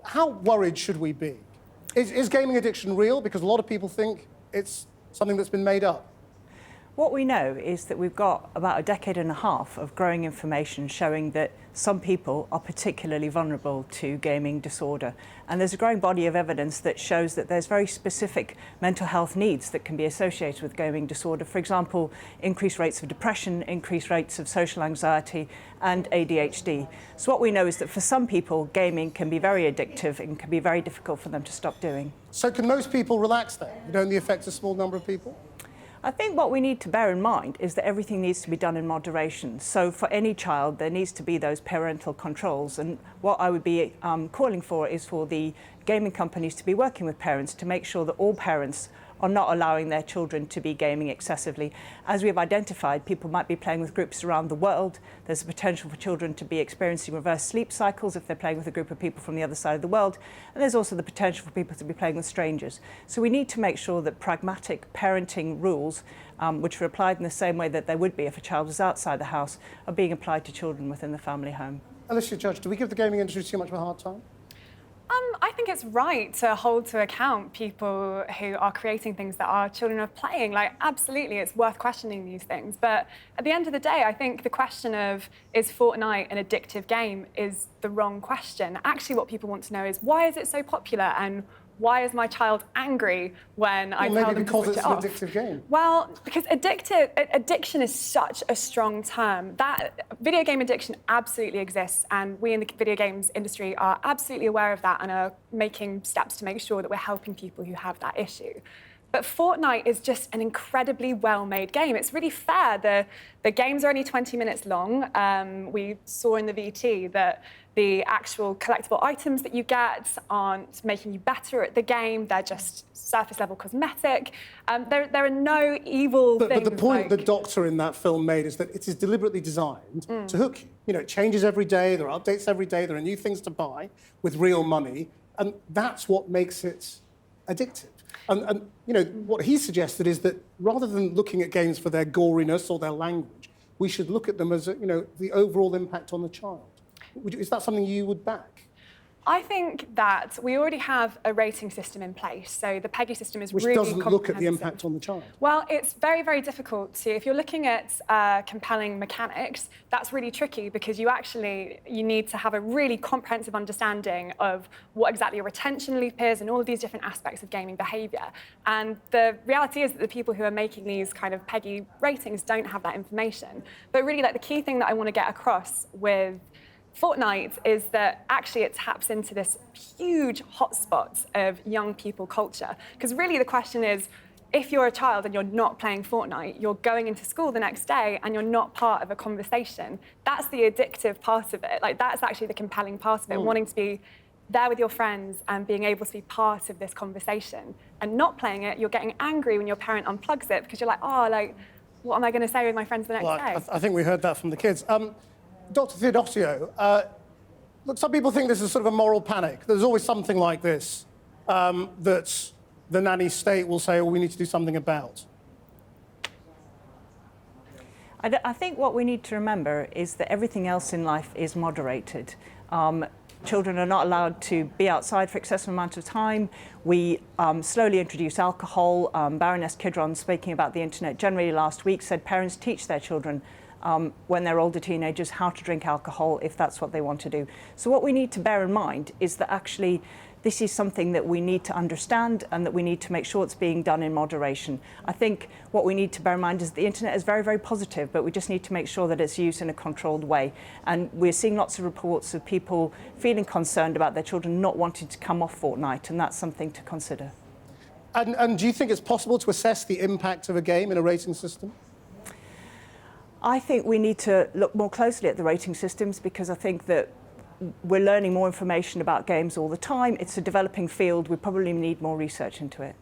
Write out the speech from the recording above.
how worried should we be? Is gaming addiction real? Because a lot of people think it's something that's been made up. What we know is that we've got about a decade and a half of growing information showing that some people are particularly vulnerable to gaming disorder. And there's a growing body of evidence that shows that there's very specific mental health needs that can be associated with gaming disorder. For example, increased rates of depression, increased rates of social anxiety, and ADHD. So what we know is that for some people, gaming can be very addictive and can be very difficult for them to stop doing. So can most people relax then? It only affects a small number of people? I think what we need to bear in mind is that everything needs to be done in moderation. So for any child, there needs to be those parental controls. And what I would be calling for is for the gaming companies to be working with parents to make sure that all parents are not allowing their children to be gaming excessively. As we have identified, people might be playing with groups around the world. There's a potential for children to be experiencing reverse sleep cycles if they're playing with a group of people from the other side of the world. And there's also the potential for people to be playing with strangers. So we need to make sure that pragmatic parenting rules, which are applied in the same way that they would be if a child was outside the house, are being applied to children within the family home. Alysia Judge, do we give the gaming industry too much of a hard time? I think it's right to hold to account people who are creating things that our children are playing. Like, absolutely, it's worth questioning these things. But at the end of the day, I think the question of, is Fortnite an addictive game, is the wrong question. Actually, what people want to know is, why is it so popular? And why is my child angry when I tell them to switch it off? Maybe because it's an addictive game. Well, because addiction is such a strong term. That video game addiction absolutely exists, and we in the video games industry are absolutely aware of that and are making steps to make sure that we're helping people who have that issue. But Fortnite is just an incredibly well-made game. It's really fair. The games are only 20 minutes long. We saw in the VT that the actual collectible items that you get aren't making you better at the game. They're just surface-level cosmetic. There are no evil things. But the point the doctor in that film made is that it is deliberately designed to hook you. You know, it changes every day, there are updates every day, there are new things to buy with real money, and that's what makes it addictive. And you know, what he suggested is that rather than looking at games for their goriness or their language, we should look at them as, you know, the overall impact on the child. Is that something you would back? I think that we already have a rating system in place. So the PEGI system is really comprehensive. Which doesn't look at the impact on the child. Well, it's very, very difficult to, if you're looking at compelling mechanics, that's really tricky because you need to have a really comprehensive understanding of what exactly a retention loop is and all of these different aspects of gaming behaviour. And the reality is that the people who are making these kind of PEGI ratings don't have that information. But really, like, the key thing that I want to get across with Fortnite is that actually it taps into this huge hotspot of young people culture. Because really the question is, if you're a child and you're not playing Fortnite, you're going into school the next day and you're not part of a conversation. That's the addictive part of it. Like, that's actually the compelling part of it, wanting to be there with your friends and being able to be part of this conversation. And not playing it, you're getting angry when your parent unplugs it because you're like, oh, like, what am I going to say with my friends the next day? I think we heard that from the kids. Dr. Theodosiou, look, some people think this is sort of a moral panic. There's always something like this that the nanny state will say, oh, we need to do something about. I think what we need to remember is that everything else in life is moderated. Children are not allowed to be outside for excessive amount of time. We slowly introduce alcohol. Baroness Kidron, speaking about the internet generally last week, said parents teach their children when they're older teenagers how to drink alcohol if that's what they want to do. So what we need to bear in mind is that actually this is something that we need to understand and that we need to make sure it's being done in moderation. I think what we need to bear in mind is the internet is very, very positive, but we just need to make sure that it's used in a controlled way. And we're seeing lots of reports of people feeling concerned about their children not wanting to come off Fortnite, and that's something to consider. And do you think it's possible to assess the impact of a game in a rating system? I think we need to look more closely at the rating systems because I think that we're learning more information about games all the time. It's a developing field. We probably need more research into it.